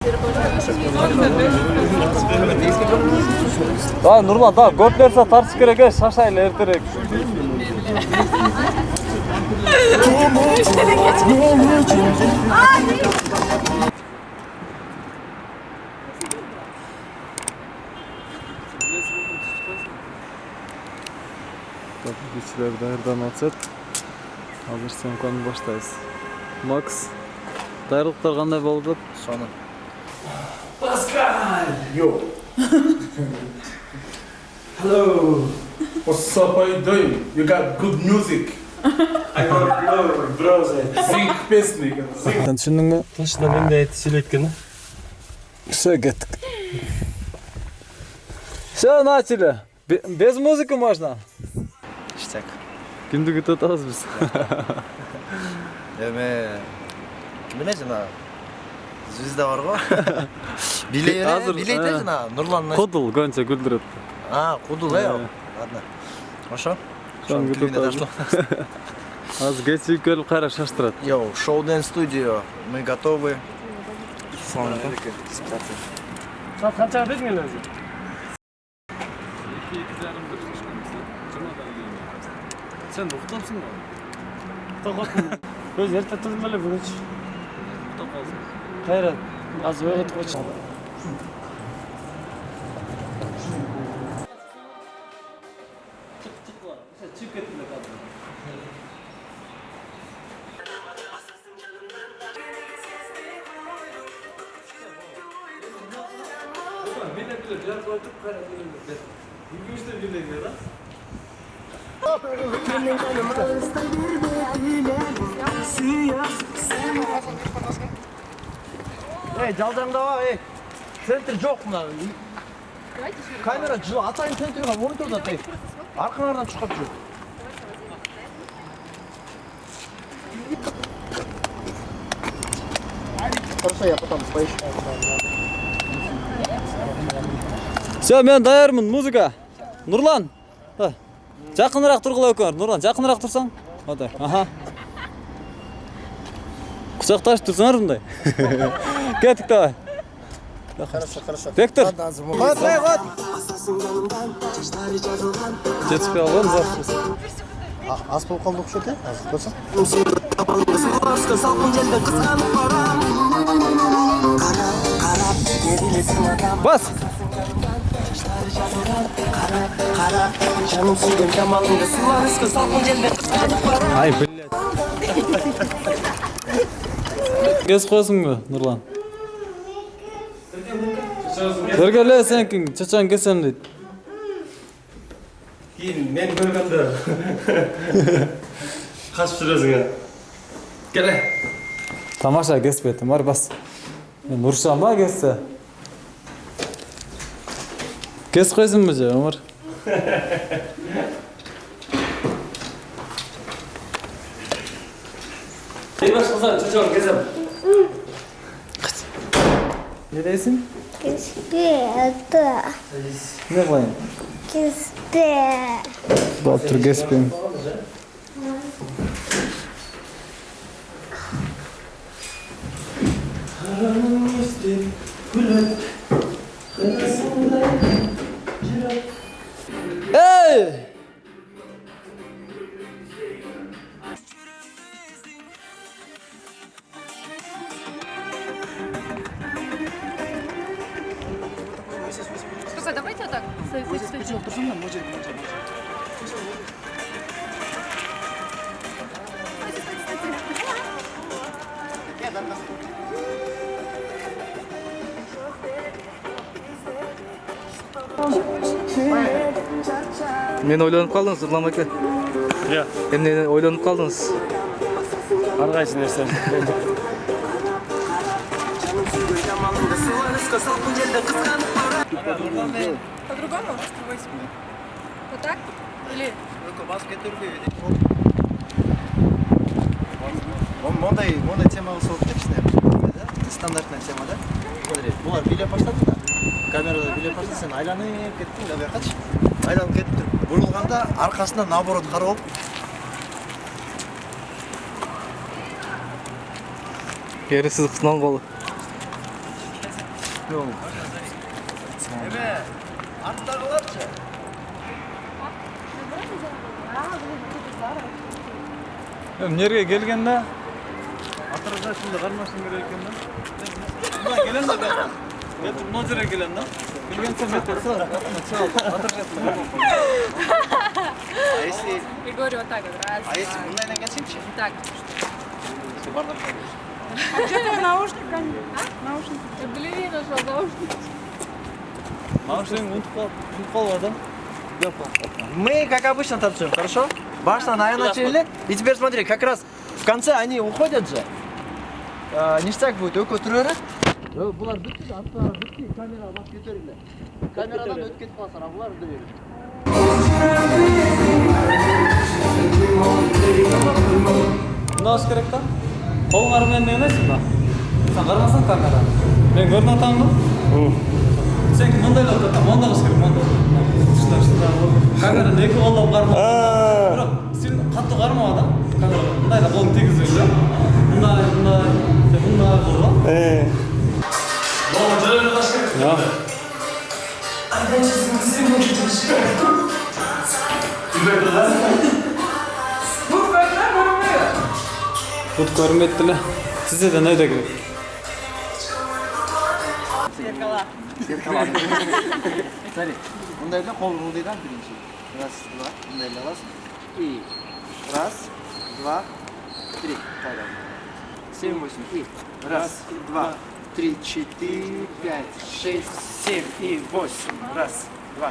Да, Нурлан, да, көп нәрсе тартыш керек, шашайлы ертерек. Güçler nereden atset? Hazır söмканы баштайбыз. Макс, дайырлыктар кандай болуп атат? Соны. Паскаль! Yo. Hello. What's up? How you doing? You got good music. I got bro. Sing песни. Sen düşündün mü? Точно мен де сөйлөйткөн. Все, кеттік. Все, начали. Без музыки можно? Штек. Кімді күтіп атабыз біз? Эме кимде жана звезда бар го. Билейт жана Нурлан. Кудул, гонча күлдіріп. Кудул, ладно. Ошо? Шон күтіп атабыз. Аз geçи көріп қара шаштырат. Йоу, Show Dance Studio. Мы готовы. Қанша берген өзі? Sen uxtamsın mı? Uxtaqotun. Öz erta turdim ele bugunchi. Uxtab qolsin. Hayrat, az o'ylatib qo'yishdi. Chiqib ketdilar hozir. Meni bilan jar qo'yib qarab. Yurgishda bilaydi da. Ey, жалдаңдaba, ey. Центр жоқ мына. Камера жылы атайын центрге монитор да ей. Арқаңардан шығып жүр. Хорошо, я потом поищу. Все, мен даярмын, музыка. Нурлан. Жақынырақ тұрғыла өкөр. Нурлан, жақынырақ тұрсаң. Одай. Аха. Құшақташып тұрсаңар мындай. Кеттік давай. Хорошо. Вектор. Вот. Жетіспей алған завтра. Аз болып қалды ұқсат, аз көрсін. Бас! Ай, блядь. Кез қойсың бі, Нұрлан? Көргеле сен кің, чачан кесем дейді. Кейін мен көргенде қашып жүресің. Келе. Тамаша кеспеді, мар бас. Мен ұршам ба кессе? Кес қойсын бі же, Өмір? Ебаш қызан, чачан кезем. Не дейсің? Кеспеді. Не қойын? Кеспеді. Батыр кеспейм. Эй! Только давайте вот так. Мен ойланып қалдыңыз, Нұрлан ака. Иә. Емнен ойланып қалдыңыз. Арғайсы нәрсе. По-другому? Вот так? Или? Мондай темаға соғып кетшіне. Стандартная тема, да? Смотри, бұлар билеп баштады да. Камерада билеп баштады, сен айланып кеттің, да қач. Айланып кеттің. Бұрылғанда арқасына наоборот қарап. Ерісіз қысынан қолы. Арттағыларшы. Эмнерге келген да? Атырға шынды қармашын керек екен да. Мына келем да. Мен мына жерге келем да. Келген соң А если... Григорий вот так вот, раз, А если два. мындайдан келсеңші? Так. А где твой наушник? Наушник. Блин, нашел наушник. Машин унутуп калып да. Мы, как обычно, танцуем, хорошо? Башнаны аян начали. И теперь смотри, как раз в конце они уходят же. Ништяк будет өкө турары. Булар бүтті, аттары бүтті, камера бак көтерілі. Камерадан өтіп кетіп қалсар, а булар үдіреді. Мынау керек та? Қолың армен емессің ба? Сен қармасаң камера. Мен көріп атамын ба? Сен мындайлап тұрсаң, монда қыз керек, монда. Камераны екі қолдап қарма. Бірақ сен қатты қармауа да? Камера мындайда қолың тигізіп да? Мындай қолға. Ja. Тут көрметтілі. Сізде де найда керек? Зеркала. Смотри, мындайда қол бұлдайдан бірінші. Раз, два, мындайда аласың. И раз, два, три. Қайда? 7, 8, и раз, два, 3, 4, 5, 6, 7 и 8. Раз, два,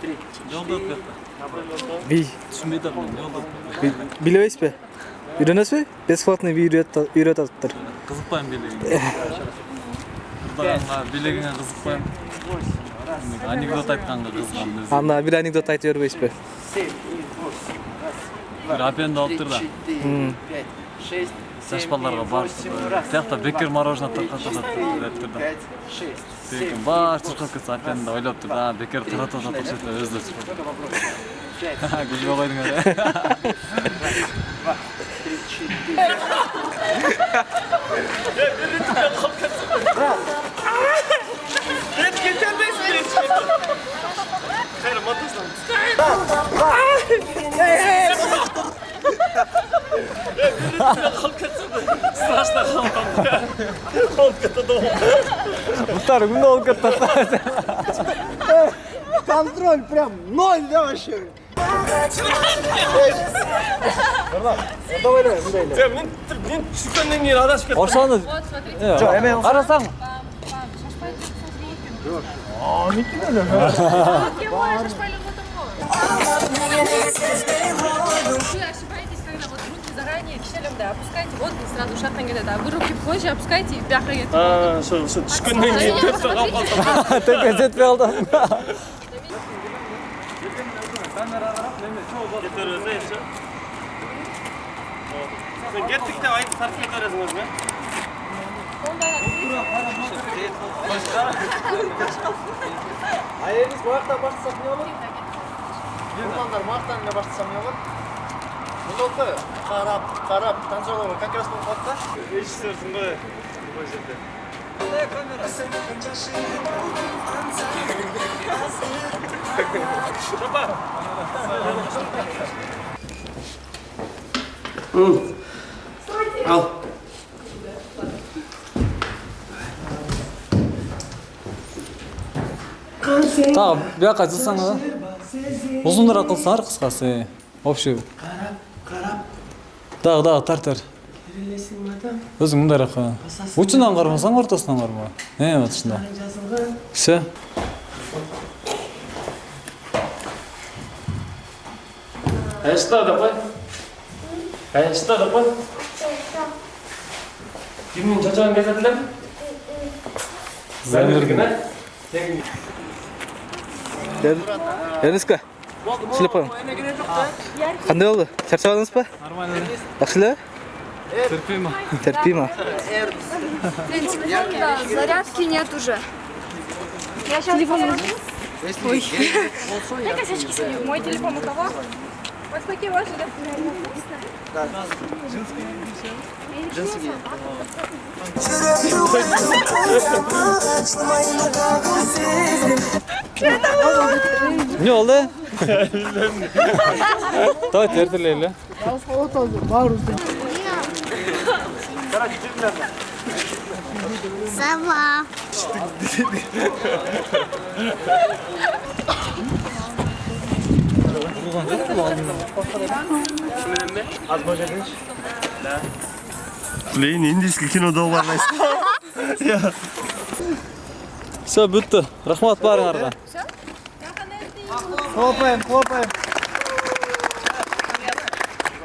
3, 4. Би. Билебейсіз бе? Үйренесіз бе? Бесплатный би үйретатыптыр. Қызықпайым билегіңе. Құрдағанға билегіңе қызықпайым. Анекдот айтқанға қызыққанды. Ана бір анекдот айтып жібербейсіз бе? 7 и 8. Раз, Bir апенді алып тұр да. 4, 5, 6, Жаш балаларға барып тияқта бекер мороженое тарқатып жатыр деп тұр да. 5, 6, 7, Бар шырқап кетсе апенді ойлап тұр да. Бекер таратып жатыр сөйтіп өзі де шырқап. Күлбей қойдыңдар. 3, 4. Мұхтар, күнде олып кетті. Контроль прям 0, да, вообще? Давай, Мен шүкеннен кейін адашып кеттім. Ошаны Вот, смотрите. қарасаң. Шашпайлер шашпайлер вот Вы ошибаетесь, когда вот руки заранее кишелем, да, опускайте, вот и сразу шаттан кетеді. А вы руки позже опускайте и бяққа кетеді. Сол түшкеннен кейін төрт қалып қалды. Төпе жетпей қалды. Sen gittik de ayıp sarf edersiniz mi? Ayağınız muhakkak başlasak ne olur? Kurbanlar muhakkak ne başlasam ne olur? Ne oldu? Karap, tanışalım. Как раз bu hatta? Eşistersin böyle. Bu şekilde. Al. Тағы бияққа жылсаң да. Ұзынырақ қылсаңар қысқасы. Общий. Дағы, тартар. Өзің мұндарақ. Ұчынан қармасаң, ортасынан қарма. Вот шында. Все. Что такое? Что такое? Kimnin çocuğun getirdiler? Zanırgına. Ерніскі, сөйлеп қойым. Қандай болды? Шаршавадыңыз ба? Нормально. Жақсы? Терпимо. Терпимо. Да, зарядки нет уже. Я сейчас телефон. Ой. Дай косячки себе. Мой телефон у кого? Паспаки ваши, да? Да. Джинсы киген. Не oldu? Давайте erteleyelim. Сова. Блин, индийский кинода бармайсың. Все, бүтті. Рахмат барыңарға. Хлопаем.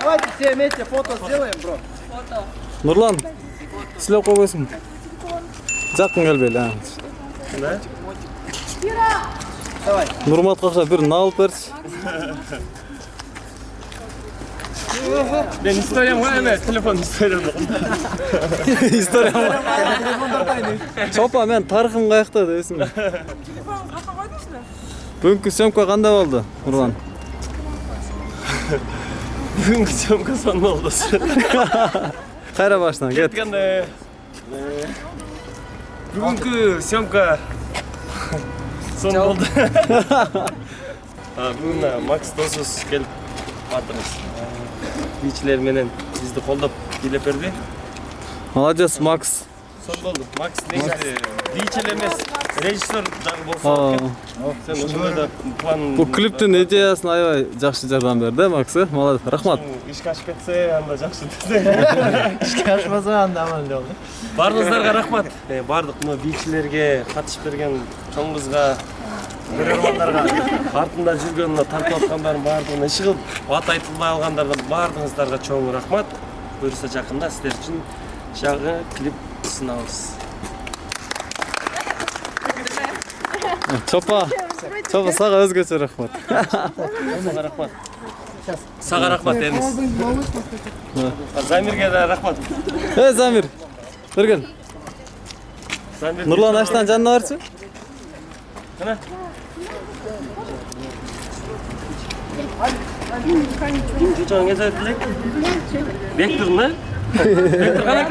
Давайте все вместе фото сделаем, бро. Нұрлан, сілеп қойбайсың. Жақын келбейлі. Давай. Нұрмат қақша бір алып берші. Ben istoryam var ama telefon istoryam yok. История бар. Чопа, мен тарихым қаяқта дейсің. Бүгінгі съемка қандай болды, Нұрлан? Бүгінгі съемка сонда oldu. Қайра башынан, кет. Кеткенде бүгінгі съемка сон болды. Бүгін Макс досыз келіп батырмыз. Бийчилер менен бизди колдоп бийлеп берди. Молодец, Макс. Сон болды. Макс негизи бийчил эмес, режиссер дагы болсо экен. Сен ошондой да план. Бұл клиптің идеясын аябай жақсы жардам берді, Макс. Молодец, рахмат. Ишке ашып кетсе, анда жакшы. Ишке ашпаса анда аман эле болду. Баарыңыздарга рахмат. Бардык мына бийчилерге катышып берген чоң кызга, көрөрмандарга, артында жүргөн мына тартып аткандардын баардыгына иш кылып, ат айтылбай алгандардын баардыгыңыздарга чоң рахмат. Буюрса жакында сиздер үчүн жаңы клип сынабыз. Чопа, саға өзгөчө рахмат. Сага рахмат. Сага рахмат Эниз. Замирге да рахмат. Замир, бір кел. Замир. Нұрлан аштан жанына баршы. Кана? Чоң эзе элек. Бектур, да? Бектур кана?